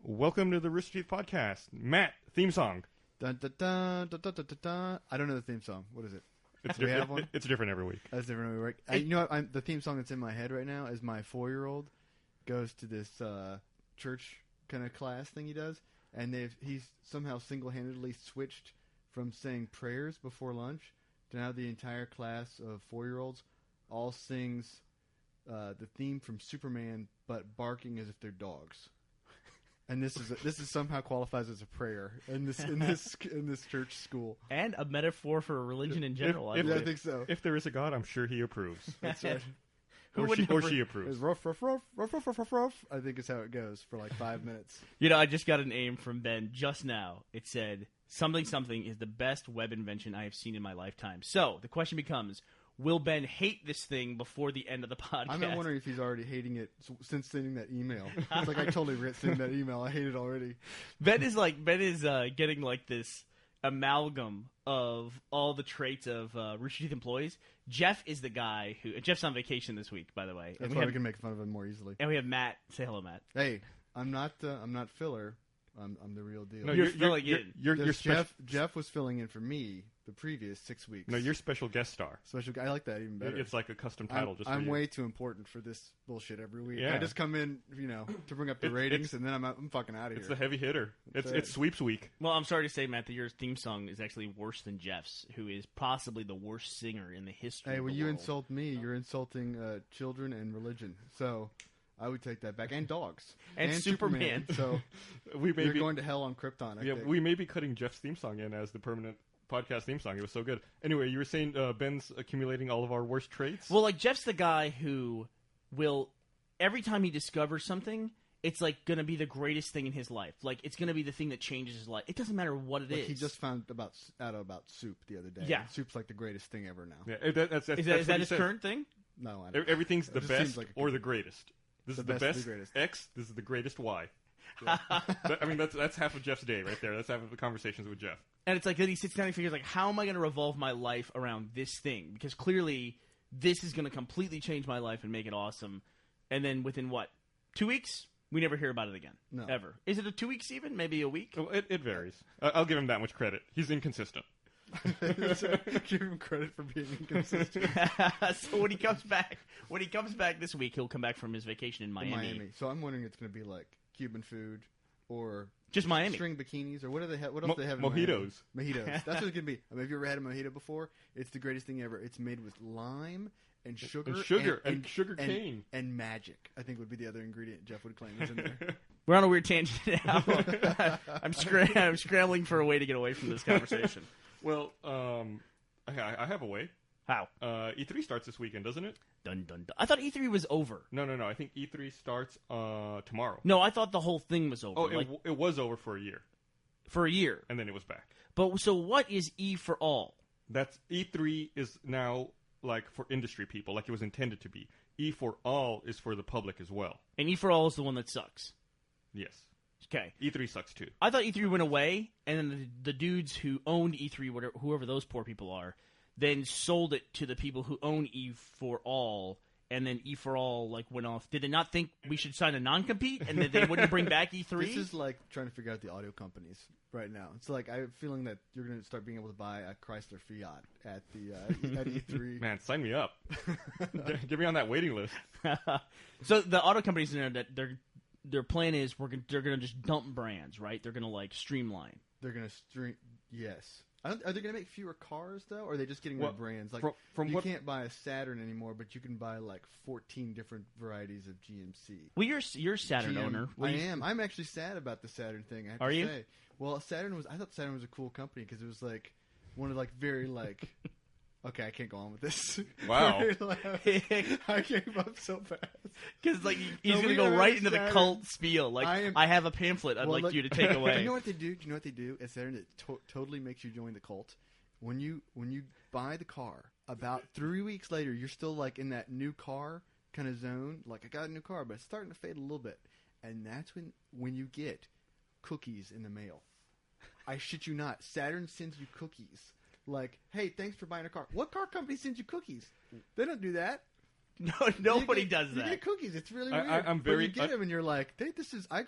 Welcome to the Rooster Teeth podcast. Matt, theme song. Dun, dun, dun, dun, dun, dun, dun, dun. I don't know the theme song. What is it? Do we have one? It's different every week. That's different every week. You know what? The theme song that's in my head right now is my 4-year-old goes to this church kind of class thing he does, and he's somehow single-handedly switched from saying prayers before lunch to now the entire class of 4-year-olds all sings the theme from Superman, but barking as if they're dogs. And this is somehow qualifies as a prayer in this church school, and a metaphor for religion in general. I think so. If there is a God, I'm sure He approves. That's right. or she approves. Ruff, ruff, ruff, ruff, ruff, ruff, ruff, ruff. I think is how it goes for like 5 minutes. You know, I just got an aim from Ben just now. It said something is the best web invention I have seen in my lifetime. So the question becomes: will Ben hate this thing before the end of the podcast? I'm wondering if he's already hating it since sending that email. It's like I totally sent that email. I hate it already. Ben is getting like this amalgam of all the traits of Rooster Teeth employees. Jeff is the guy who. Jeff's on vacation this week, by the way. That's why we can make fun of him more easily. And we have Matt. Say hello, Matt. Hey, I'm not filler. I'm the real deal. No, you're filling in. Jeff was filling in for me the previous 6 weeks. No, you're special guest star. I like that even better. It's like a custom title. I'm way too important for this bullshit every week. Yeah. I just come in, to bring up the ratings, and then I'm fucking out of here. It's the heavy hitter. It's sweeps week. Well, I'm sorry to say, Matt, that your theme song is actually worse than Jeff's, who is possibly the worst singer in the history of the world. You insult me, you're insulting children and religion. So I would take that back. And dogs. And Superman. So you're going to hell on Krypton, I think. We may be cutting Jeff's theme song in as the permanent podcast theme song. It was so good. Anyway, you were saying Ben's accumulating all of our worst traits? Well, like, Jeff's the guy who will, every time he discovers something, it's like going to be the greatest thing in his life. Like, it's going to be the thing that changes his life. It doesn't matter what it is. He just found out about soup the other day. Yeah. Soup's like the greatest thing ever now. Yeah, that's is that his current thing? No, I don't. Everything's the best or the greatest. This is the best the greatest. X. This is the greatest Y. Yeah. That's half of Jeff's day right there. That's half of the conversations with Jeff. And it's like that he sits down and figures, like, how am I going to revolve my life around this thing? Because clearly this is going to completely change my life and make it awesome. And then within, 2 weeks, we never hear about it again. No. Ever. Is it 2 weeks even? Maybe a week? Well, it varies. I'll give him that much credit. He's inconsistent. Give him credit for being inconsistent. So when he comes back this week, he'll come back from his vacation in Miami. So I'm wondering it's going to be like Cuban food or just Miami string bikinis or what do they have? What else do they have? Mojitos. Mojitos. That's what it's going to be. I mean, have you ever had a mojito before? It's the greatest thing ever. It's made with lime and sugar and sugar cane and magic. I think would be the other ingredient Jeff would claim is in there. We're on a weird tangent now. I'm scrambling for a way to get away from this conversation. Well, I have a way. How? E3 starts this weekend, doesn't it? Dun, dun, dun. I thought E3 was over. No. I think E3 starts tomorrow. No, I thought the whole thing was over. Oh, it was over for a year. For a year. And then it was back. But so what is E for all? That's E3 is now like for industry people, like it was intended to be. E for all is for the public as well. And E for all is the one that sucks. Yes. Okay. E3 sucks too. I thought E3 went away, and then the dudes who owned E3, whoever those poor people are, then sold it to the people who own E for all, and then E for all went off. Did they not think we should sign a non-compete, and that they wouldn't bring back E3? This is like trying to figure out the audio companies right now. It's like I have a feeling that you're going to start being able to buy a Chrysler Fiat at the at E3. Man, sign me up. Get me on that waiting list. So the auto companies in there, that their plan is they're going to just dump brands, right? They're going to streamline. They're going to stream. Yes. Are they going to make fewer cars though, or are they just getting rid of brands? Like you can't buy a Saturn anymore, but you can buy 14 different varieties of GMC. Well, you're a Saturn owner. I am. I'm actually sad about the Saturn thing. I have to say. Well, I thought Saturn was a cool company because it was one of very Okay, I can't go on with this. Wow. I came up so fast. Because he's going to go right into the cult spiel. I have a pamphlet I'd like you to take away. You know what they do? Do you know what they do? It's there, and it totally makes you join the cult. When you buy the car, about 3 weeks later, you're still in that new car kind of zone. I got a new car, but it's starting to fade a little bit. And that's when you get cookies in the mail. I shit you not. Saturn sends you cookies. Hey, thanks for buying a car. What car company sends you cookies? They don't do that. No, nobody does You that. get cookies. It's really weird. I'm But very- you get them and you're like, hey, this is I'm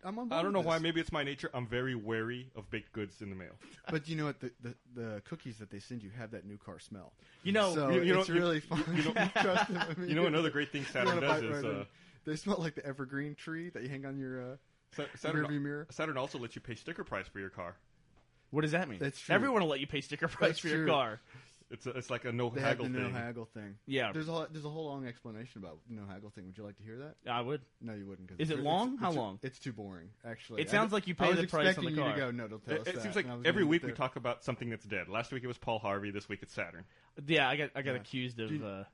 on board I don't know with why. this. Maybe it's my nature. I'm very wary of baked goods in the mail. But you know what? The cookies that they send you have that new car smell. You know, So you know- it's really fun. Trust them. I mean, You know, another great thing Saturn wanna does bite is right in. They smell like the evergreen tree that you hang on your rearview mirror. Saturn also lets you pay sticker price for your car. what does that mean? That's true. Everyone will let you pay sticker price That's for your true. car. It's like a no They have haggle the no thing. haggle thing. Yeah, There's a whole long explanation about no haggle thing. Would you like to hear that? I would. No, you wouldn't. 'Cause Is it it's- long? it's- How it's- long? It's too boring, actually. It sounds like you I pay was the price on the expecting car. you to go, no, don't tell us It that. seems like and I was every gonna week get we there. talk about something that's dead. Last week it was Paul Harvey. This week it's Saturn. Yeah, I got Yeah. accused of Did-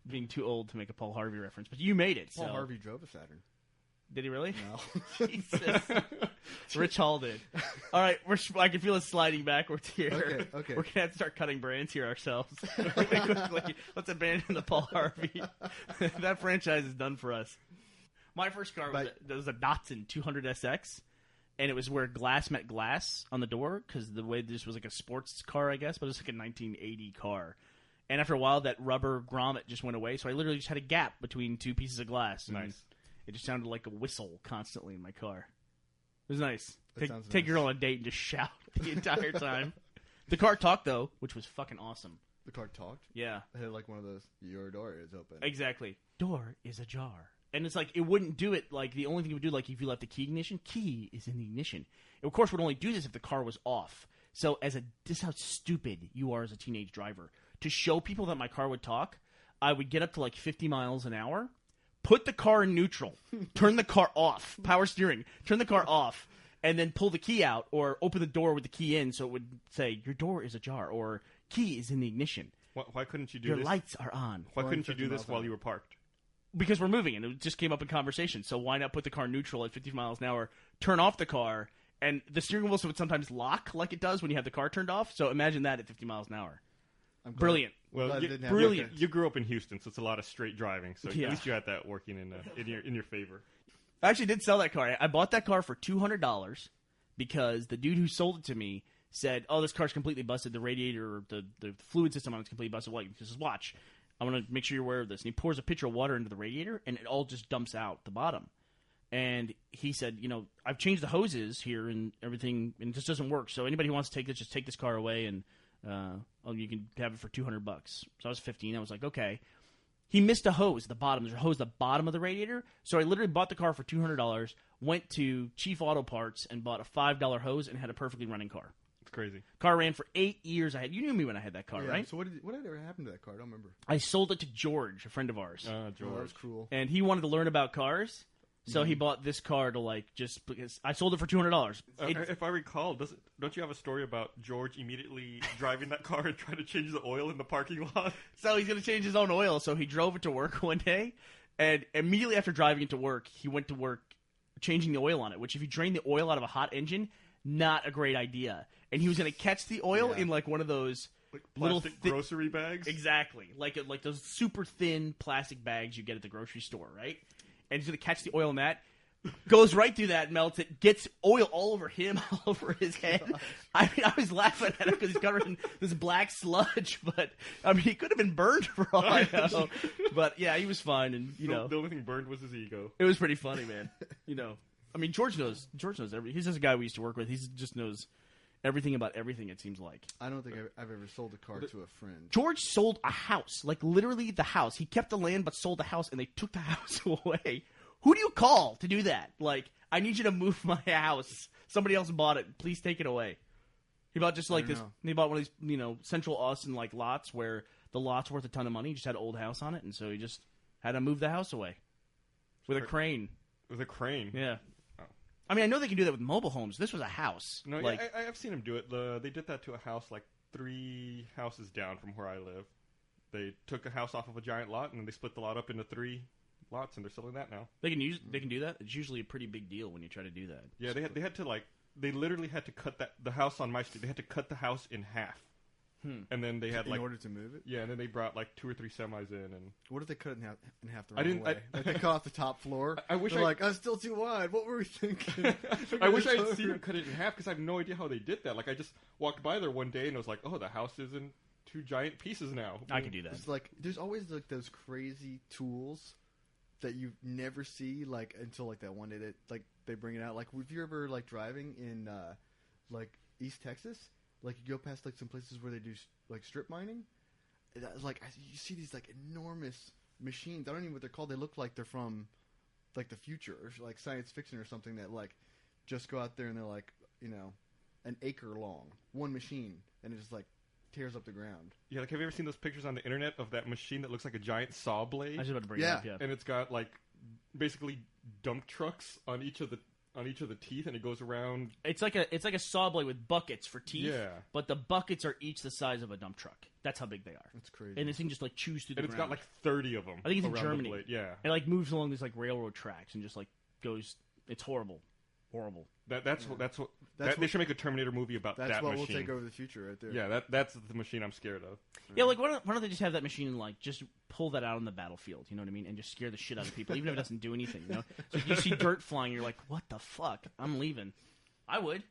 being too old to make a Paul Harvey reference, but you made it. Paul so. Harvey drove a Saturn. Did he really? No. Jesus. Rich Hall did. All right, I can feel us sliding backwards here. Okay. We're gonna have to start cutting brands here ourselves. Really quickly. Let's abandon the Paul Harvey. That franchise is done for us. My first car was a Datsun 200SX, and it was where glass met glass on the door because the way this was like a sports car, I guess, but it was like a 1980 car. And after a while, that rubber grommet just went away, so I literally just had a gap between two pieces of glass. And Nice. It just sounded like a whistle constantly in my car. It was nice. That sounds Take nice. your girl on a date and just shout the entire time. The car talked, though, which was fucking awesome. The car talked. Yeah, It had like one of those, your door is open. exactly. Door is ajar. And it's like, it wouldn't do it, like, the only thing it would do, like, if you left the key ignition, key is in the ignition. It, of course, would only do this if the car was off. So, this is how stupid you are as a teenage driver. To show people that my car would talk, I would get up to, like, 50 miles an hour, put the car in neutral, turn the car off, power steering, turn the car off, and then pull the key out or open the door with the key in so it would say, your door is ajar, or key is in the ignition. Why couldn't you do Your this? lights are on. Why couldn't you 50 do this miles while an you hour. were parked? Because we're moving, and it just came up in conversation. So why not put the car neutral at 50 miles an hour, turn off the car, and the steering wheel would sometimes lock like it does when you have the car turned off. So imagine that at 50 miles an hour. I'm glad- Brilliant. I'm glad it you, didn't have brilliant. that. You grew up in Houston, so it's a lot of straight driving. So Yeah. at least you had that working in your favor. I actually did sell that car. I bought that car for $200 because the dude who sold it to me said, "Oh, this car's completely busted. The radiator, or the fluid system on it's completely busted." Well, he says, "Watch, I want to make sure you're aware of this." And he pours a pitcher of water into the radiator, and it all just dumps out the bottom. And he said, "I've changed the hoses here and everything, and it just doesn't work. So anybody who wants to take this, just take this car away, and you can have it for $200." So I was 15. I was like, okay. He missed a hose at the bottom. There's a hose at the bottom of the radiator. So I literally bought the car for $200, went to Chief Auto Parts and bought a $5 hose and had a perfectly running car. It's crazy. Car ran for 8 years. You knew me when I had that car, Yeah, right? So what ever happened to that car? I don't remember. I sold it to George, a friend of ours. Oh, that George. was cruel. And he wanted to learn about cars. So Mm-hmm. he bought this car to just because I sold it for $200. If I recall, don't you have a story about George immediately driving that car and trying to change the oil in the parking lot? So he's going to change his own oil. So he drove it to work one day, and immediately after driving it to work, he went to work changing the oil on it, which if you drain the oil out of a hot engine, not a great idea. And he was going to catch the oil Yeah. in like one of those Like little plastic thi- grocery bags? Exactly. Like those super thin plastic bags you get at the grocery store, right? And he's going to catch the oil in that. Goes right through that, melts it, gets oil all over him, all over his head. I mean, I was laughing at him because he's covered in this black sludge, but I mean, he could have been burned for all I know. But yeah, he was fine, and The only thing burned was his ego. it was pretty funny, man. I mean, George knows everything. He's just a guy we used to work with. He just knows everything about everything. It seems like I don't think I've ever sold a car to a friend. George sold a house, like literally the house. He kept the land but sold the house, and they took the house away. Who do you call to do that? Like, I need you to move my house. Somebody else bought it. Please take it away. He bought just like don't this. know. He bought one of these, Central Austin like lots where the lot's worth a ton of money. He just had an old house on it, and so he just had to move the house away with a crane. With a crane. Yeah. Oh. I mean, I know they can do that with mobile homes. This was a house. No, like, yeah, I've seen him do it. They did that to a house like 3 houses down from where I live. They took a house off of a giant lot, and then they split the lot up into 3 lots, and they're selling that now. they can do that. It's usually a pretty big deal when you try to do that. Yeah, they had to they literally had to cut the house on my street. They had to cut the house in half, and then they had In order to move it? yeah, and then they brought like 2 or 3 semis in, and What if they cut it in half the I wrong didn't- way? Like they cut off the top floor. I wish They're I- like, that's still too wide. What were we thinking? I wish I had seen them cut it in half because I have no idea how they did that. Like I just walked by there one day and I was like, oh, the house isn't two giant pieces now. I can do that. It's like there's always like those crazy tools that you never see like until like that one day that like they bring it out. Like if you're ever like driving in like East Texas, like you go past like some places where they do like strip mining. Like you see these like enormous machines. I don't even know what they're called. They look like they're from like the future or like science fiction or something that like just go out there and they're like, you know, an acre long, one machine, and it just like tears up the ground. Yeah, like have you ever seen those pictures on the internet of that machine that looks like a giant saw blade? I was about to bring it up, yeah. And it's got like basically dump trucks on each of the teeth, and it goes around. It's like a saw blade with buckets for teeth. Yeah. But the buckets are each the size of a dump truck. That's how big they are. That's crazy. And this thing just like chews through the And it's ground. got like 30 of them. I think it's in around Germany. The blade. Yeah. It like moves along these like railroad tracks and just like goes. It's horrible. That's what they should make a Terminator movie about that That's what machine. will take over the future right there. Yeah, that's the machine I'm scared of. Yeah, like why don't they just have that machine and like just pull that out on the battlefield? You know what I mean? And just scare the shit out of people, even if it doesn't do anything. You know, so you see dirt flying, you're like, what the fuck? I'm leaving. I wouldn't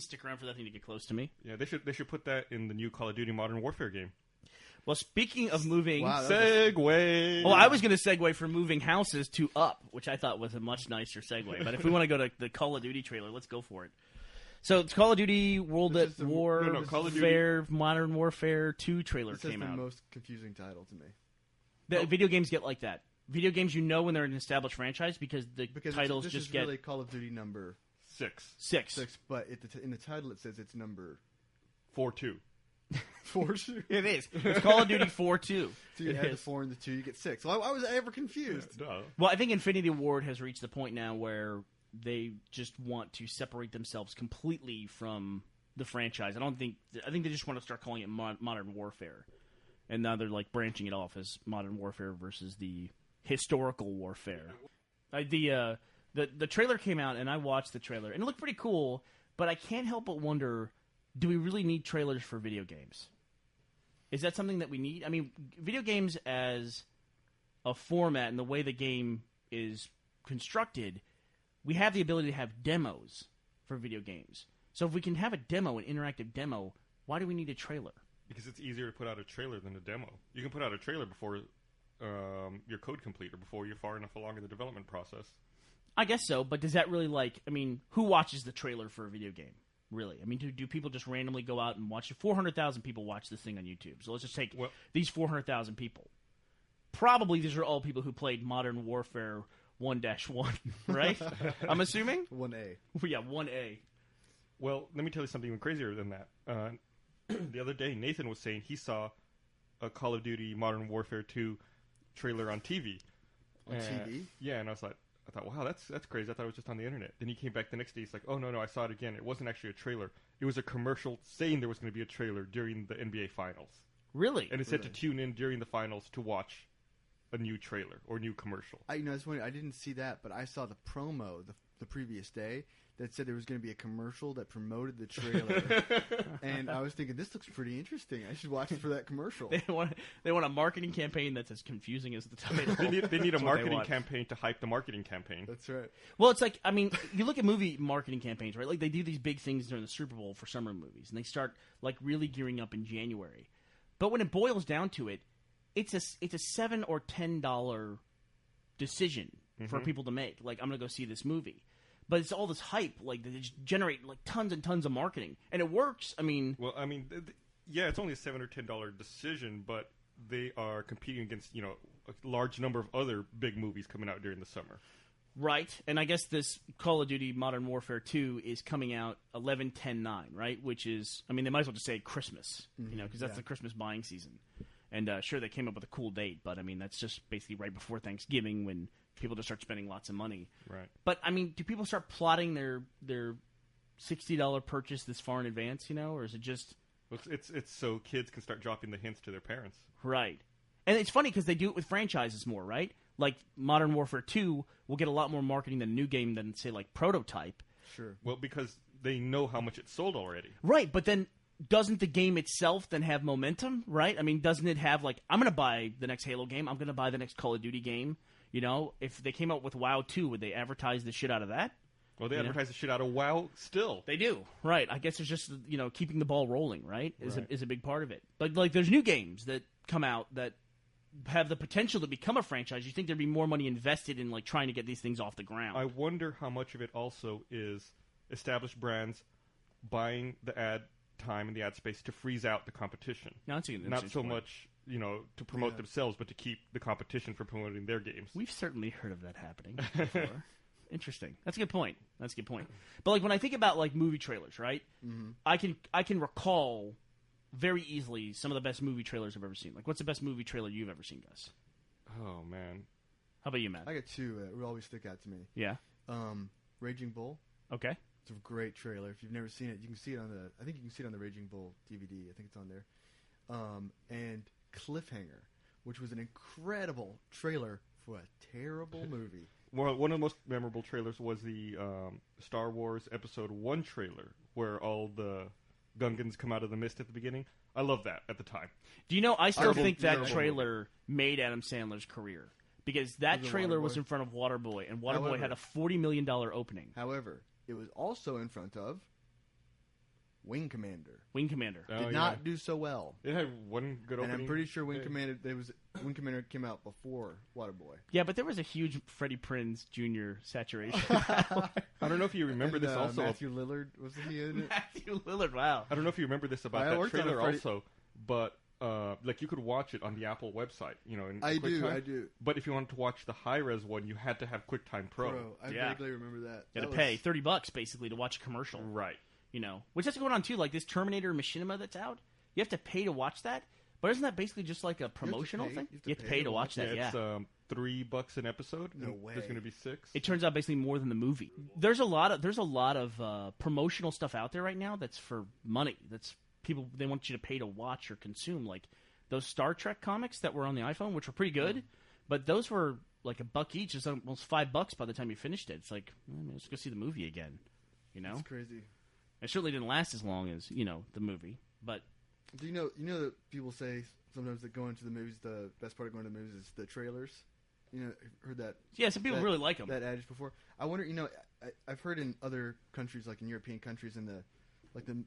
stick around for that thing to get close to me. Yeah, they should put that in the new Call of Duty Modern Warfare game. Well, speaking of moving, Segue. Well, I was going to segue from moving houses to Up, which I thought was a much nicer segue. But if we want to go to the Call of Duty trailer, let's go for it. So it's Call of Duty World at War Call of Duty Fair Modern Warfare 2 trailer This is came the out. most confusing title to me. Video games get like that. Video games, you know when they're an established franchise because the titles this just is get really Call of Duty number 6. 6. but in the title it says it's number 4-2. 4. It is. It's Call of Duty 4-2. So you add the 4 and the 2, you get 6. Why was I ever confused? Duh. Well, I think Infinity Ward has reached the point now where they just want to separate themselves completely from the franchise. I think they just want to start calling it Modern Warfare. And now they're like branching it off as Modern Warfare versus the historical warfare. The trailer came out and I watched the trailer and it looked pretty cool, but I can't help but wonder, do we really need trailers for video games? Is that something that we need? I mean, video games as a format and the way the game is constructed, we have the ability to have demos for video games. So if we can have a demo, an interactive demo, why do we need a trailer? Because it's easier to put out a trailer than a demo. You can put out a trailer before your code complete or before you're far enough along in the development process. I guess so, but does that really who watches the trailer for a video game? Really? I mean, do people just randomly go out and watch it? 400,000 people watch this thing on YouTube. So let's just take these 400,000 people. Probably these are all people who played Modern Warfare 1-1, right? I'm assuming? 1A. Yeah, 1A. Well, let me tell you something even crazier than that. The other day, Nathan was saying he saw a Call of Duty Modern Warfare 2 trailer on TV. On TV? Yeah, and I thought, wow, that's crazy. I thought it was just on the internet. Then he came back the next day. He's like, oh, no, I saw it again. It wasn't actually a trailer. It was a commercial saying there was going to be a trailer during the NBA Finals. Really? And it said to tune in during the finals to watch a new trailer or new commercial. I didn't see that, but I saw the promo the previous day that said there was going to be a commercial that promoted the trailer. And I was thinking, this looks pretty interesting. I should watch it for that commercial. They want a marketing campaign that's as confusing as the title. They need a marketing campaign to hype the marketing campaign. That's right. Well, it's like, I mean, you look at movie marketing campaigns, right? Like, they do these big things during the Super Bowl for summer movies, and they start, like, really gearing up in January. But when it boils down to it, it's a $7 or $10 decision for people to make. Like, I'm going to go see this movie. But it's all this hype, like, they just generate, like, tons and tons of marketing. And it works, I mean... Well, I mean, yeah, it's only a $7 or $10 decision, but they are competing against, a large number of other big movies coming out during the summer. Right, and I guess this Call of Duty Modern Warfare 2 is coming out 11/10/9, right? Which is, I mean, they might as well just say Christmas, because that's the Christmas buying season. And sure, they came up with a cool date, but I mean, that's just basically right before Thanksgiving when people just start spending lots of money. Right. But I mean, do people start plotting their $60 purchase this far in advance, or is it just... It's so kids can start dropping the hints to their parents. Right. And it's funny because they do it with franchises more, right? Like Modern Warfare 2 will get a lot more marketing than a new game than, say, like Prototype. Sure. Well, because they know how much it sold already. Right, but then doesn't the game itself then have momentum, right? I mean, doesn't it have, like, I'm going to buy the next Halo game, I'm going to buy the next Call of Duty game, If they came out with WoW 2, would they advertise the shit out of that? Well, they advertise the shit out of WoW still. They do, right? I guess it's just keeping the ball rolling, right? Right. Is a big part of it. But like, there's new games that come out that have the potential to become a franchise. You think there'd be more money invested in like trying to get these things off the ground? I wonder how much of it also is established brands buying the ad time and the ad space to freeze out the competition. No, that's an Not so point. much, to promote themselves, but to keep the competition from promoting their games. We've certainly heard of that happening before. Interesting. That's a good point. But like when I think about like movie trailers, right? Mm-hmm. I can recall very easily some of the best movie trailers I've ever seen. Like, what's the best movie trailer you've ever seen, Gus? Oh man, How about you, Matt? I got two that always stick out to me. Yeah. Raging Bull. Okay. It's a great trailer. If you've never seen it, you can see it on I think you can see it on the Raging Bull DVD. I think it's on there. And Cliffhanger, which was an incredible trailer for a terrible movie. one of the most memorable trailers was the Star Wars Episode 1 trailer, where all the Gungans come out of the mist at the beginning. I love that at the time. Do you know, I still think that terrible trailer made Adam Sandler's career. Because that Was it trailer was Waterboy? in front of Waterboy, and Waterboy However- had a $40 million opening. However, it was also in front of Wing Commander. Wing Commander. Did not do so well. It had one good opening. And I'm pretty sure Wing Yeah. Commander came out before Waterboy. Yeah, but there was a huge Freddie Prinze Jr. saturation. I don't know if you remember And, this also. Matthew Lillard, was he in it? Matthew Lillard, wow. I don't know if you remember this about I that worked on a trailer Freddy- also, but like you could watch it on the Apple website, in I QuickTime. do. But if you wanted to watch the high-res one, you had to have QuickTime Pro. Bro, I Yeah. vaguely remember that. You had That to pay was- $30 basically to watch a commercial. Right. Which that's going on too. Like this Terminator Machinima that's out, you have to pay to watch that. But isn't that basically just like a promotional pay? thing? You have to pay to to watch that. Yeah, Yeah, it's $3 an episode. No and way. There's going to be 6. it turns out basically more than the movie. There's a lot of promotional stuff out there right now that's for money. That's people they want you to pay to watch or consume. Like those Star Trek comics that were on the iPhone, which were pretty good, but those were like $1 each. It's almost $5 by the time you finished it. It's like let's go see the movie again. It's crazy. It certainly didn't last as long as the movie, but. Do you know that people say sometimes that going to the movies, the best part of going to the movies is the trailers? Heard that? Yeah, some people really like them. That adage before. I wonder, I've heard in other countries, like in European countries,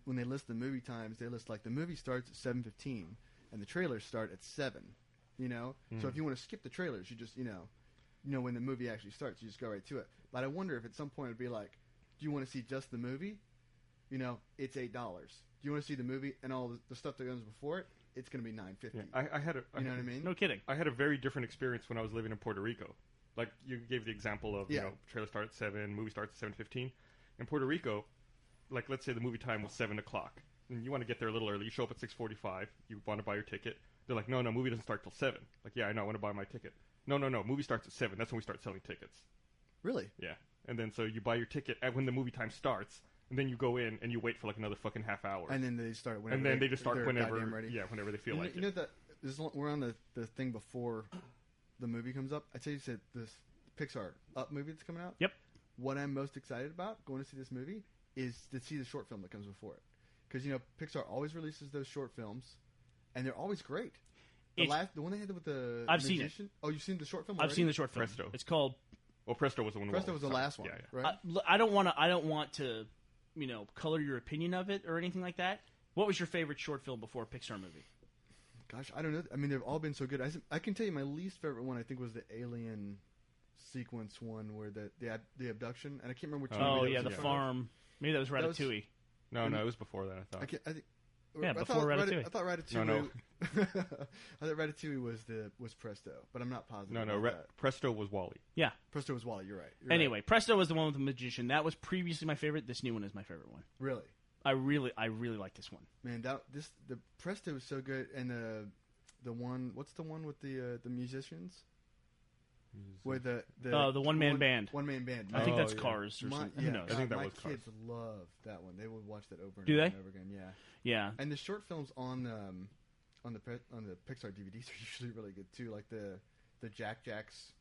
when they list the movie times, they list like the movie starts at 7:15 and the trailers start at 7. So if you want to skip the trailers, you just when the movie actually starts, you just go right to it. But I wonder if at some point it'd be like, do you want to see just the movie? It's $8. Do you want to see the movie and all the stuff that goes before it? It's going to be $9.50. Yeah, I had a, You know what I mean? No kidding. I had a very different experience when I was living in Puerto Rico. Like you gave the example of trailer start at 7, movie starts at 7:15. In Puerto Rico, like let's say the movie time was 7 o'clock, and you want to get there a little early. You show up at 6:45. You want to buy your ticket. They're like, no, movie doesn't start till 7. Like, yeah, I know, I want to buy my ticket. No, movie starts at 7. That's when we start selling tickets. Really? Yeah, and then so you buy your ticket at when the movie time starts. And then you go in and you wait for like another fucking half hour. And then they start whenever. And then they just start they're whenever. goddamn ready. Yeah, whenever they feel like You know it. that we're on the thing before the movie comes up. I tell you, said this Pixar Up movie that's coming out. Yep. What I'm most excited about going to see this movie is to see the short film that comes before it, because Pixar always releases those short films, and they're always great. The one they had with the I've seen it. magician. Oh, you've seen the short film? I've already? seen the short film. Presto. It's called. Well, Presto was the one. Presto was the last one, Yeah. right? I don't want to, color your opinion of it or anything like that. What was your favorite short film before a Pixar movie? Gosh, I don't know. I mean, they've all been so good. I can tell you my least favorite one. I think was the alien sequence one where the abduction, and I can't remember which. Oh movie yeah, that the was in. farm. Maybe that was That was- Ratatouille. No, it was before that. I thought. I think. Yeah, I before thought Ratatouille. I thought Ratatouille. No. I thought Ratatouille was Presto, but I'm not positive. No, about that. Presto was Wally. Yeah. Presto was Wally. You're right. You're Anyway, right. Presto was the one with the magician. That was previously my favorite. This new one is my favorite one. Really, I really like this one. man, the Presto was so good, and the one. What's the one with the musicians? Where the one-man band. One-man band. I think that's yeah. Cars or something. Who Yeah, knows? I think that my was Cars. kids love that one. They would watch that over and Do over they? and over again. Yeah. Yeah. And the short films on the Pixar DVDs are usually really good too, like the Jack's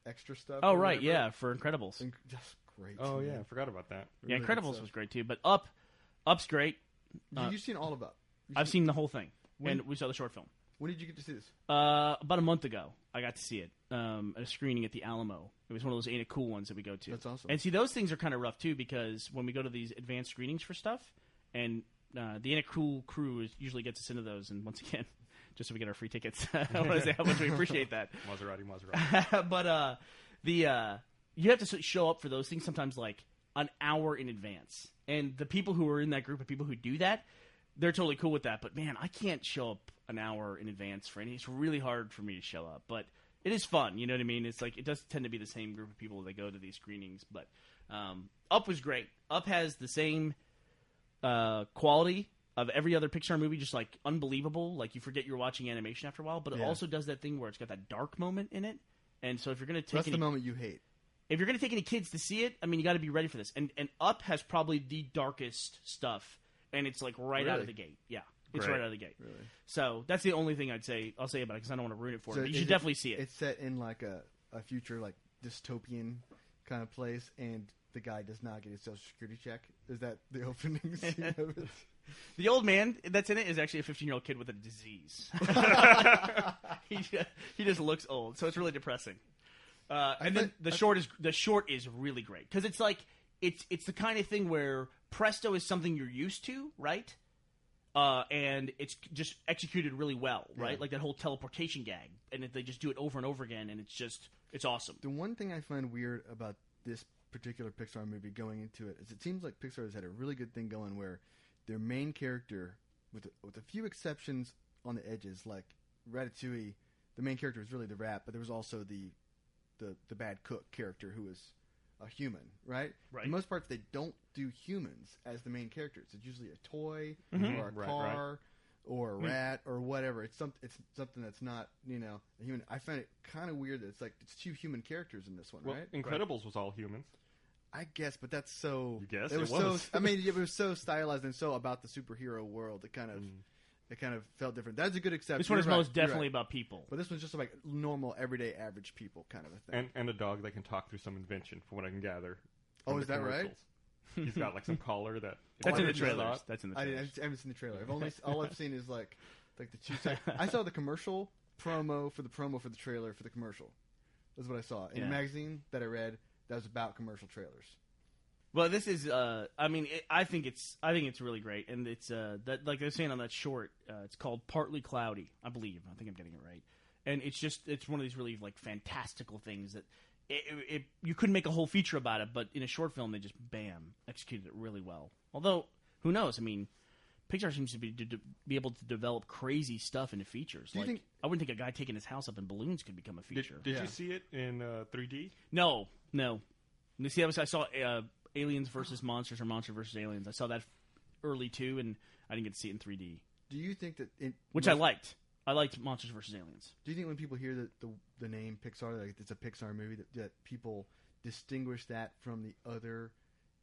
extra stuff. Oh or right, whatever. yeah, for Incredibles. Just great. Oh man. yeah, I forgot about that. Yeah, Really good Incredibles stuff. was great too. But Up's great. You've seen all of Up. I've seen the whole thing, When- and we saw the short film. When did you get to see this? About a month ago, I got to see it at a screening at the Alamo. It was one of those Ain't It Cool ones that we go to. That's awesome. And see, those things are kind of rough, too, because when we go to these advanced screenings for stuff, and the Ain't It Cool crew usually gets us into those, and once again, just so we get our free tickets, I want to say how much we appreciate that. Maserati. But you have to show up for those things sometimes like an hour in advance. And the people who are in that group of people who do that, they're totally cool with that. But, man, I can't show up an hour in advance for any. It's really hard for me to show up. But it is fun, you know what I mean? It's like it does tend to be the same group of people that go to these screenings. But Up was great. Up has the same quality of every other Pixar movie, just like unbelievable. Like you forget you're watching animation after a while. But it also does that thing where it's got that dark moment in it. And so if you're going to take that's the moment you hate. If you're going to take any kids to see it, I mean, you got to be ready for this. And Up has probably the darkest stuff, and it's like right out of the gate. Yeah, it's right out of the gate. Really? So that's the only thing I'll say about it because I don't want to ruin it for you. But you should definitely see it. It's set in like a future like dystopian kind of place, and the guy does not get his Social Security check. Is that the opening scene of it? The old man that's in it is actually a 15-year-old kid with a disease. He just looks old, so it's really depressing. And then the short is really great because it's like it's the kind of thing where presto is something you're used to, right? And it's just executed really well, right? Yeah. Like that whole teleportation gag, and they just do it over and over again, and it's awesome. The one thing I find weird about this particular Pixar movie going into it is it seems like Pixar has had a really good thing going where their main character, with a few exceptions on the edges, like Ratatouille, the main character was really the rat, but there was also the bad cook character who is a human, right? Right. For the most part, they don't do humans as the main characters. It's usually a toy or a car or a rat or whatever. It's something that's not, a human. I find it kind of weird that it's two human characters in this one, right? Incredibles was all humans. I guess, but that's so. You guess? It was so. I mean, it was so stylized and so about the superhero world. It kind of felt different. That's a good exception. This one is most definitely about people. But this one's just like normal, everyday, average people kind of a thing. And a dog that can talk through some invention, from what I can gather. Oh, is that right? He's got like some collar that. That's in the trailers. That's in the trailers. I haven't seen the trailer. All I've seen is like the 2 seconds. I saw the commercial promo for the trailer for the commercial. That's what I saw in a magazine that I read. That was about commercial trailers. Well, this is. I think it's really great, and it's that like they're saying on that short. It's called Partly Cloudy, I believe. I think I'm getting it right, and it's one of these really like fantastical things that you couldn't make a whole feature about it, but in a short film they just executed it really well. Although who knows? I mean, Pixar seems to be able to develop crazy stuff into features. I wouldn't think a guy taking his house up in balloons could become a feature. Did you see it in 3D? No. You see, I saw Aliens versus Monsters or Monsters versus Aliens. I saw that early too, and I didn't get to see it in 3D. Do you think that I liked? I liked Monsters versus Aliens. Do you think when people hear the name Pixar, like it's a Pixar movie, that people distinguish that from the other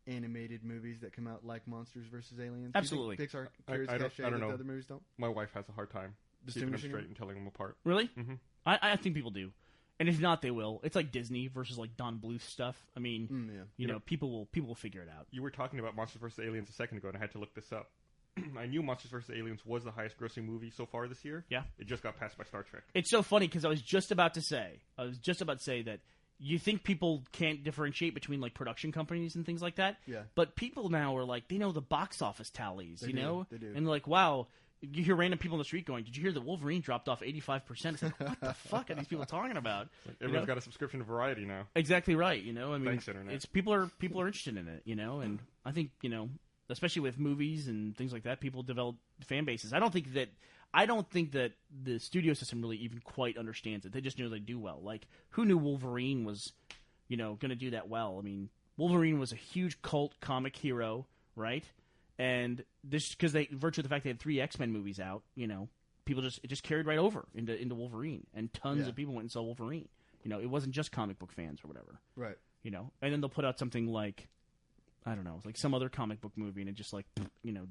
animated movies that come out like Monsters versus Aliens? Absolutely. Do you think Pixar carries cachet that the other movies don't? My wife has a hard time keeping them straight and telling them apart. Really? Mm-hmm. I think people do. And if not, they will. It's like Disney versus like Don Bluth stuff. I mean, you know, people will figure it out. You were talking about Monsters vs. Aliens a second ago, and I had to look this up. I knew Monsters vs. Aliens was the highest grossing movie so far this year. Yeah. It just got passed by Star Trek. It's so funny because I was just about to say that you think people can't differentiate between like production companies and things like that. Yeah. But people now are like, they know the box office tallies, They you know? do. And they're like, wow. You hear random people in the street going, "Did you hear that Wolverine dropped off 85%?" It's like, what the fuck are these people talking about? Like everyone's got a subscription to Variety now. Exactly right. You know, I mean, Thanks, Internet. it's people are interested in it. You know, and I think especially with movies and things like that, people develop fan bases. I don't think that the studio system really even quite understands it. They just know they do well. Like, who knew Wolverine was, going to do that well? I mean, Wolverine was a huge cult comic hero, right? And this, because virtue of the fact they had 3 X-Men movies out, people it just carried right over into Wolverine, and tons of people went and saw Wolverine. It wasn't just comic book fans or whatever. Right. And then they'll put out something like, I don't know, like some other comic book movie, and it just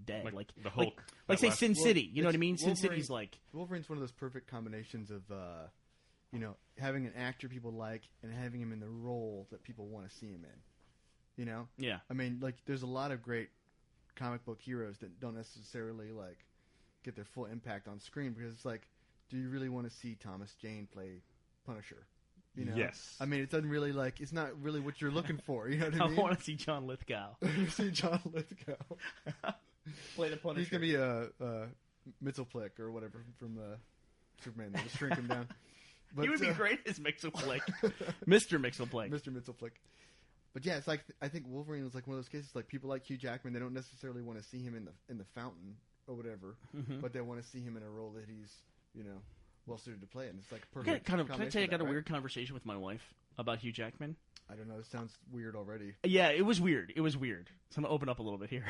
dead. Like the Hulk. Like say Sin City. You know what I mean? Sin City's like Wolverine's one of those perfect combinations of having an actor people like and having him in the role that people want to see him in. Yeah. I mean, like there's a lot of great comic book heroes that don't necessarily like get their full impact on screen because it's like do you really want to see Thomas Jane play Punisher? You know? Yes. I mean, it doesn't really it's not really what you're looking for. You know what I mean? I want to see John Lithgow see John Lithgow play the Punisher. He's gonna be a Mxyzptlk or whatever from Superman. They just shrink him down. But, he would be great as Mxyzptlk, Mr. Mxyzptlk. Mr. Mxyzptlk. But yeah, it's like I think Wolverine was like one of those cases. Like people like Hugh Jackman, they don't necessarily want to see him in the fountain or whatever, but they want to see him in a role that he's well suited to play. And it's like perfect. Can I tell you, I got a weird conversation with my wife about Hugh Jackman. I don't know. It sounds weird already. Yeah, it was weird. So I'm going to open up a little bit here.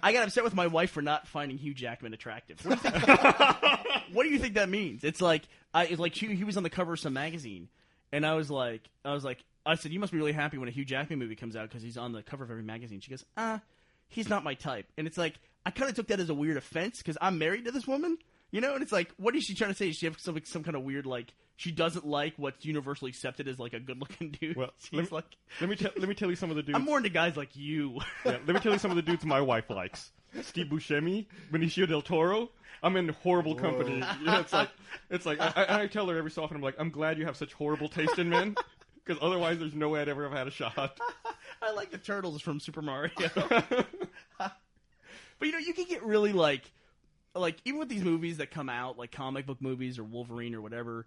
I got upset with my wife for not finding Hugh Jackman attractive. What do you think that means? It's like he was on the cover of some magazine, and I said, you must be really happy when a Hugh Jackman movie comes out because he's on the cover of every magazine. She goes, he's not my type. And it's like, I kind of took that as a weird offense because I'm married to this woman, and it's like, what is she trying to say? Does she have some kind of weird, she doesn't like what's universally accepted as, a good-looking dude? Well, she's let me tell you some of the dudes. I'm more into guys like you. Yeah, let me tell you some of the dudes my wife likes. Steve Buscemi, Benicio del Toro. I'm in horrible company. Yeah, it's like I tell her every so often, I'm like, I'm glad you have such horrible taste in men, because otherwise there's no way I'd ever have had a shot. I like the turtles from Super Mario. But you can get really even with these movies that come out, like comic book movies or Wolverine or whatever,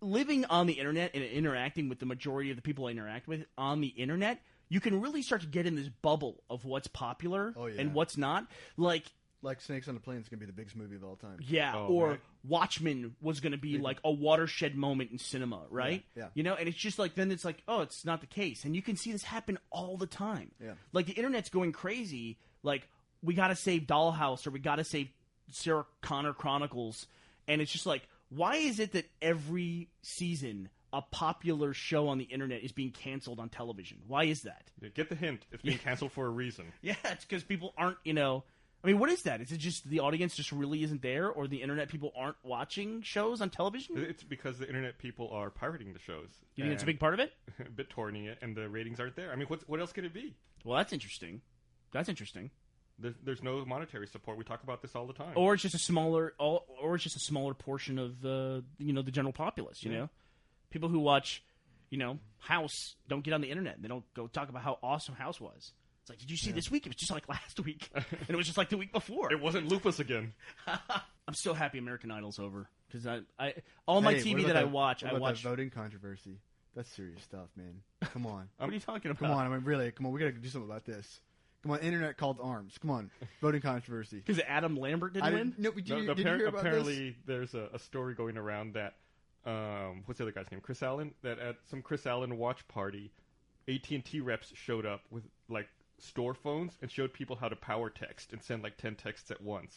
living on the internet and interacting with the majority of the people I interact with on the internet, you can really start to get in this bubble of what's popular and what's not. Like Snakes on a Plane is going to be the biggest movie of all time. Yeah, right. Watchmen was going to be like a watershed moment in cinema, right? Yeah. And it's just then it's like, oh, it's not the case. And you can see this happen all the time. Yeah. Like the internet's going crazy. Like, we got to save Dollhouse or we got to save Sarah Connor Chronicles. And it's just like, why is it that every season a popular show on the internet is being canceled on television? Why is that? Get the hint. It's being canceled for a reason. Yeah, it's because people aren't, I mean, what is that? Is it just the audience just really isn't there, or the internet people aren't watching shows on television? It's because the internet people are pirating the shows. You think it's a big part of it? BitTorrenting it, and the ratings aren't there. I mean, what else could it be? Well, that's interesting. There's no monetary support. We talk about this all the time. Or it's just a smaller, portion of the general populace. You know, people who watch, House don't get on the internet. They don't go talk about how awesome House was. It's like, did you see this week? It was just like last week, and it was just like the week before. It wasn't lupus again. I'm so happy American Idol's over because all my TV that I watch, I watch that voting controversy. That's serious stuff, man. Come on. What are you talking about? Come on, I mean, really, come on. We got to do something about this. Come on, internet called arms. Come on, voting controversy. Because Adam Lambert didn't win? No, did you hear about apparently, this? there's a story going around that, what's the other guy's name? Chris Allen? That at some Chris Allen watch party, AT&T reps showed up with, store phones and showed people how to power text and send, 10 texts at once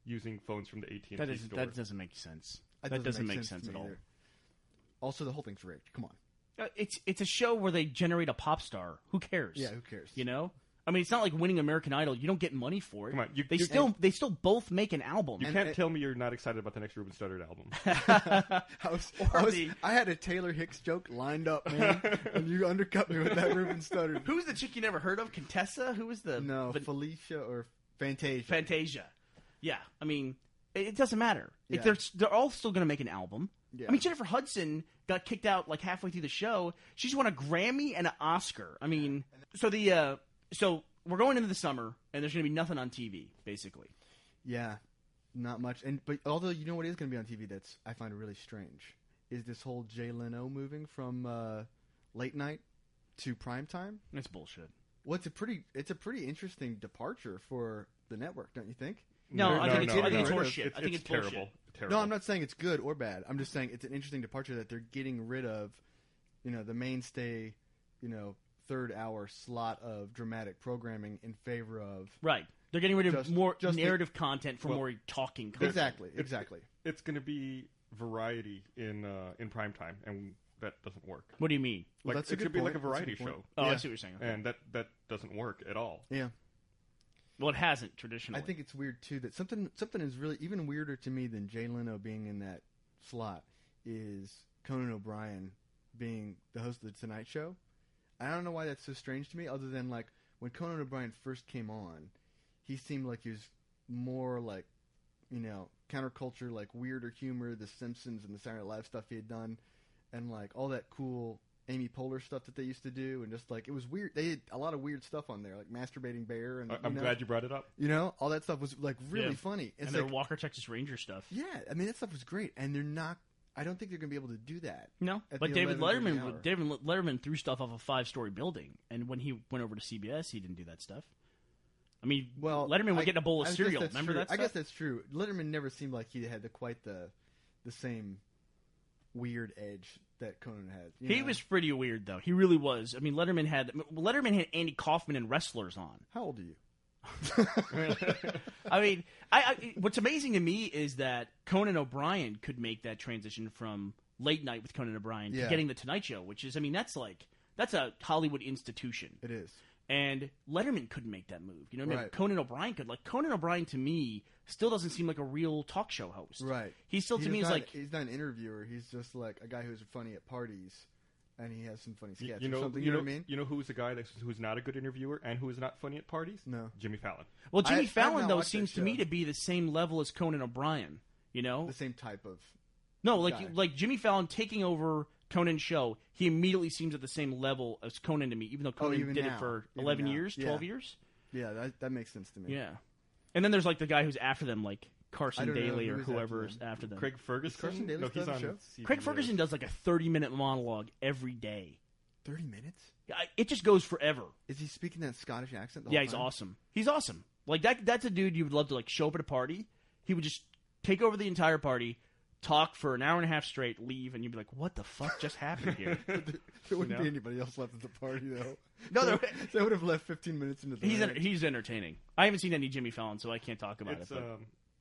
using phones from the AT&T store. That doesn't make sense. That doesn't make sense at all. Also, the whole thing's rigged. Come on. It's a show where they generate a pop star. Who cares? Yeah, who cares? I mean, it's not like winning American Idol. You don't get money for it. Come on, they still both make an album. You can't tell me you're not excited about the next Ruben Studdard album. I had a Taylor Hicks joke lined up, man, and you undercut me with that Ruben Studdard. Who's the chick you never heard of? Contessa? Who was the... No, Felicia or Fantasia. Fantasia. Yeah, I mean, it doesn't matter. Yeah. They're all still going to make an album. Yeah. I mean, Jennifer Hudson got kicked out halfway through the show. She's won a Grammy and an Oscar. I mean, so we're going into the summer, and there's going to be nothing on TV, basically. Yeah, not much. But although you know what is going to be on TV that's I find really strange is this whole Jay Leno moving from late night to prime time. That's bullshit. Well, it's a pretty interesting departure for the network, don't you think? No, I think it's horseshit. I think it's terrible. No, I'm not saying it's good or bad. I'm just saying it's an interesting departure that they're getting rid of, the mainstay, third hour slot of dramatic programming in favor of right. They're getting rid of more narrative content for more talking content. Exactly. It's going to be variety in prime time, and that doesn't work. What do you mean? Well, it should be like a variety show. Oh, yeah. I see what you're saying. Okay. And that doesn't work at all. Yeah. Well, it hasn't traditionally. I think it's weird too that something is really even weirder to me than Jay Leno being in that slot is Conan O'Brien being the host of the Tonight Show. I don't know why that's so strange to me, other than when Conan O'Brien first came on, he seemed like he was more counterculture, like weirder humor, The Simpsons and the Saturday Night Live stuff he had done, and like all that cool Amy Poehler stuff that they used to do, and just like it was weird. They had a lot of weird stuff on there, like Masturbating Bear, and I'm glad you brought it up. All that stuff was like really funny. It's and their Walker Texas Ranger stuff. Yeah, I mean that stuff was great, and they're not. I don't think they're going to be able to do that. No, but David Letterman threw stuff off a 5-story building, and when he went over to CBS, he didn't do that stuff. I mean, Letterman would get in a bowl of cereal. Remember that stuff? I guess that's true. Letterman never seemed like he had quite the same weird edge that Conan had. He was pretty weird, though. He really was. I mean, Letterman had Andy Kaufman and wrestlers on. How old are you? I mean, what's amazing to me is that Conan O'Brien could make that transition from Late Night with Conan O'Brien to getting the Tonight Show, which is, I mean, that's a Hollywood institution. It is. And Letterman couldn't make that move. You know what I mean? Right. Conan O'Brien could. Like, Conan O'Brien, to me, still doesn't seem like a real talk show host. Right. He's not an interviewer. He's just like a guy who's funny at parties, and he has some funny sketches or something. You know what I mean? You know who's a guy who's not a good interviewer and who is not funny at parties? No. Jimmy Fallon. Well, Jimmy Fallon, though, seems to me to be the same level as Conan O'Brien. You know? The same type of like Jimmy Fallon taking over Conan's show, he immediately seems at the same level as Conan to me, even though Conan did it for 11 years, 12 years. Yeah, that makes sense to me. Yeah. And then there's like the guy who's after them, like Carson Daly or whoever's after them. Craig Ferguson? Carson Daly he's on show? Craig Ferguson does like a 30-minute monologue every day. 30 minutes? It just goes forever. Is he speaking that Scottish accent the whole time? Yeah, he's awesome. He's awesome. Like that's a dude you would love to like show up at a party. He would just take over the entire party, talk for an hour and a half straight, leave, and you'd be like, what the fuck just happened here? There wouldn't be anybody else left at the party, though. No, they would have left 15 minutes into the He's entertaining. I haven't seen any Jimmy Fallon, so I can't talk about it.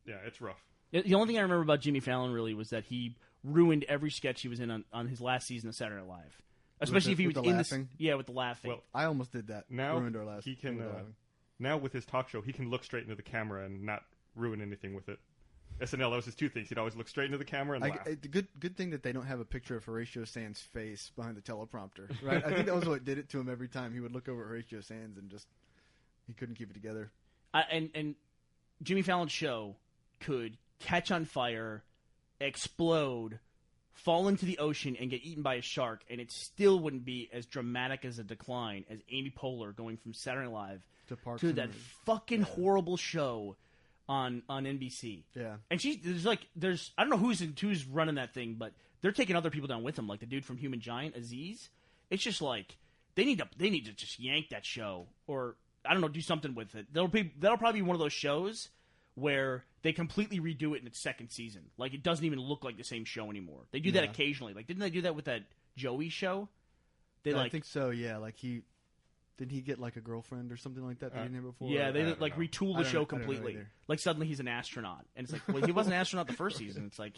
Yeah, it's rough. The only thing I remember about Jimmy Fallon, really, was that he ruined every sketch he was in on his last season of Saturday Night Live. Especially if he was in laughing? with the laughing. Well, I almost did that. Now ruined our last he can. Now with his talk show, he can look straight into the camera and not ruin anything with it. SNL, that was his two things. He'd always look straight into the camera and laugh. The good thing that they don't have a picture of Horatio Sands' face behind the teleprompter, right? I think that was what did it to him every time. He would look over Horatio Sands and just he couldn't keep it together. And Jimmy Fallon's show could catch on fire, explode, fall into the ocean, and get eaten by a shark, and it still wouldn't be as dramatic as a decline as Amy Poehler going from Saturday Night Live to that fucking horrible show on NBC. Yeah. And there's I don't know who's running that thing, but they're taking other people down with them, like the dude from Human Giant, Aziz. It's just like they need to just yank that show, or I don't know, do something with it. That'll probably be one of those shows where they completely redo it in its second season. Like, it doesn't even look like the same show anymore. They do that occasionally. Like, didn't they do that with that Joey show? I think so, yeah. Like, didn't he get, like, a girlfriend or something like that he didn't have before? Yeah, they, retool the show completely. Like, suddenly he's an astronaut. And it's like, well, he wasn't an astronaut the first season. It's like,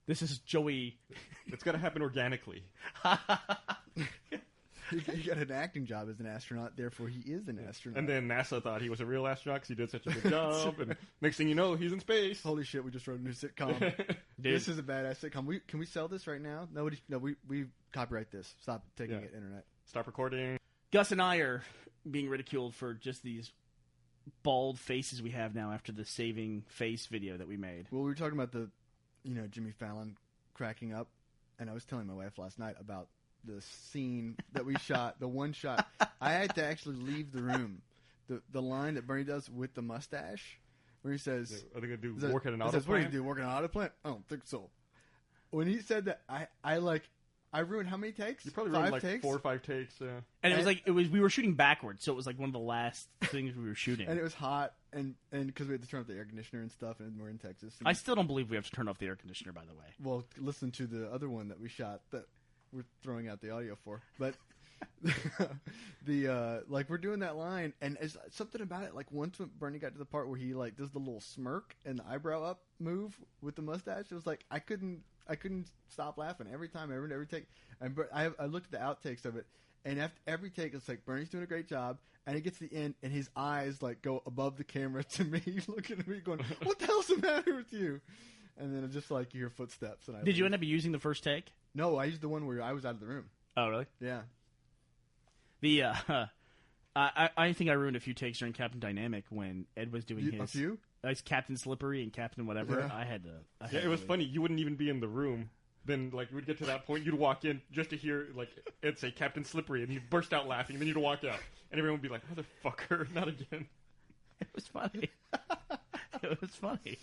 this is Joey. It's got to happen organically. He got an acting job as an astronaut, therefore he is an astronaut. And then NASA thought he was a real astronaut because he did such a good job. And next thing you know, he's in space. Holy shit, we just wrote a new sitcom. This is a badass sitcom. Can we sell this right now? No, we copyright this. Stop taking it, internet. Stop recording. Gus and I are being ridiculed for just these bald faces we have now after the saving face video that we made. Well, we were talking about the, Jimmy Fallon cracking up, and I was telling my wife last night about the scene that we shot, the one shot. I had to actually leave the room. The line that Burnie does with the mustache, where he says, "Are they going to do work at an auto plant?" What do you do? Work at an auto plant? I don't think so. When he said that, I ruined how many takes? You probably 5 ruined like takes? 4 or 5 takes. And we were shooting backwards, so it was like one of the last things we were shooting. And it was hot, and because we had to turn off the air conditioner and stuff, and we're in Texas. I still don't believe we have to turn off the air conditioner, by the way. Well, listen to the other one that we shot that we're throwing out the audio for, but we're doing that line, and it's something about it. Like, once when Burnie got to the part where he like does the little smirk and the eyebrow up move with the mustache, it was like I couldn't stop laughing every time, every take. And I looked at the outtakes of it, and after every take, it's like Burnie's doing a great job, and he gets to the end, and his eyes like go above the camera to me, looking at me, going, "What the hell's the matter with you?" And then it's just like you hear footsteps. And Did you end up using the first take? No, I used the one where I was out of the room. Oh, really? Yeah. I think I ruined a few takes during Captain Dynamic when Ed was doing his. A few? Like Captain Slippery and Captain whatever. Yeah. I had Yeah, it was funny. You wouldn't even be in the room. Then, like, we'd get to that point, you'd walk in just to hear, like, it'd say Captain Slippery, and you'd burst out laughing, and then you'd walk out. And everyone would be like, motherfucker, not again. It was funny. It was funny.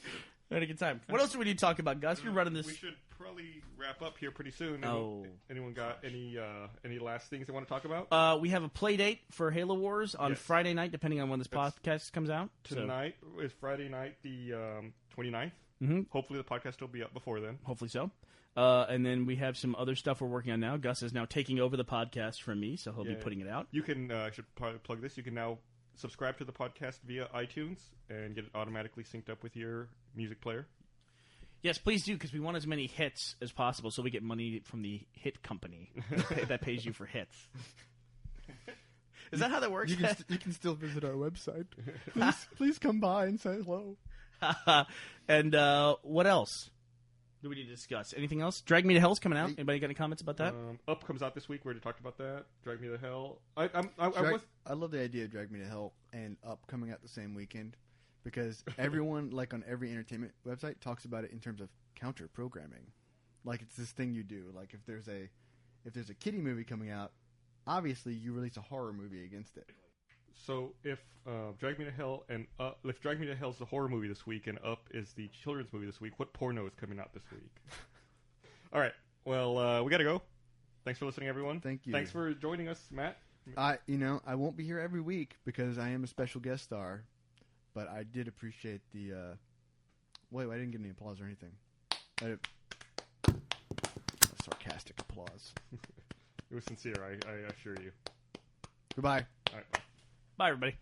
We had a good time. What else do we need to talk about, Gus? You're running this. We should probably wrap up here pretty soon. Oh. Anyone got any last things they want to talk about? We have a play date for Halo Wars on Friday night, depending on when this podcast comes out. Tonight is Friday night, the 29th. Mm-hmm. Hopefully the podcast will be up before then. Hopefully so. And then we have some other stuff we're working on now. Gus is now taking over the podcast from me, so he'll be putting it out. You can, I should probably plug this, you can now subscribe to the podcast via iTunes and get it automatically synced up with your music player. Yes, please do, because we want as many hits as possible so we get money from the hit company that pays you for hits. Is that how that works? You can still visit our website. Please come by and say hello. And what else do we need to discuss? Anything else? Drag Me to Hell's coming out. Anybody got any comments about that? Up comes out this week. We already talked about that. Drag Me to Hell. I love the idea of Drag Me to Hell and Up coming out the same weekend because everyone, like on every entertainment website, talks about it in terms of counter programming. Like it's this thing you do. Like if there's a kiddie movie coming out, obviously you release a horror movie against it. So if Drag Me to Hell and if Drag Me to Hell is the horror movie this week and Up is the children's movie this week, what porno is coming out this week? All right. Well, we got to go. Thanks for listening, everyone. Thank you. Thanks for joining us, Matt. I won't be here every week because I am a special guest star, but I did appreciate the. Wait, I didn't get any applause or anything. Sarcastic applause. It was sincere, I assure you. Goodbye. All right, bye. Bye, everybody.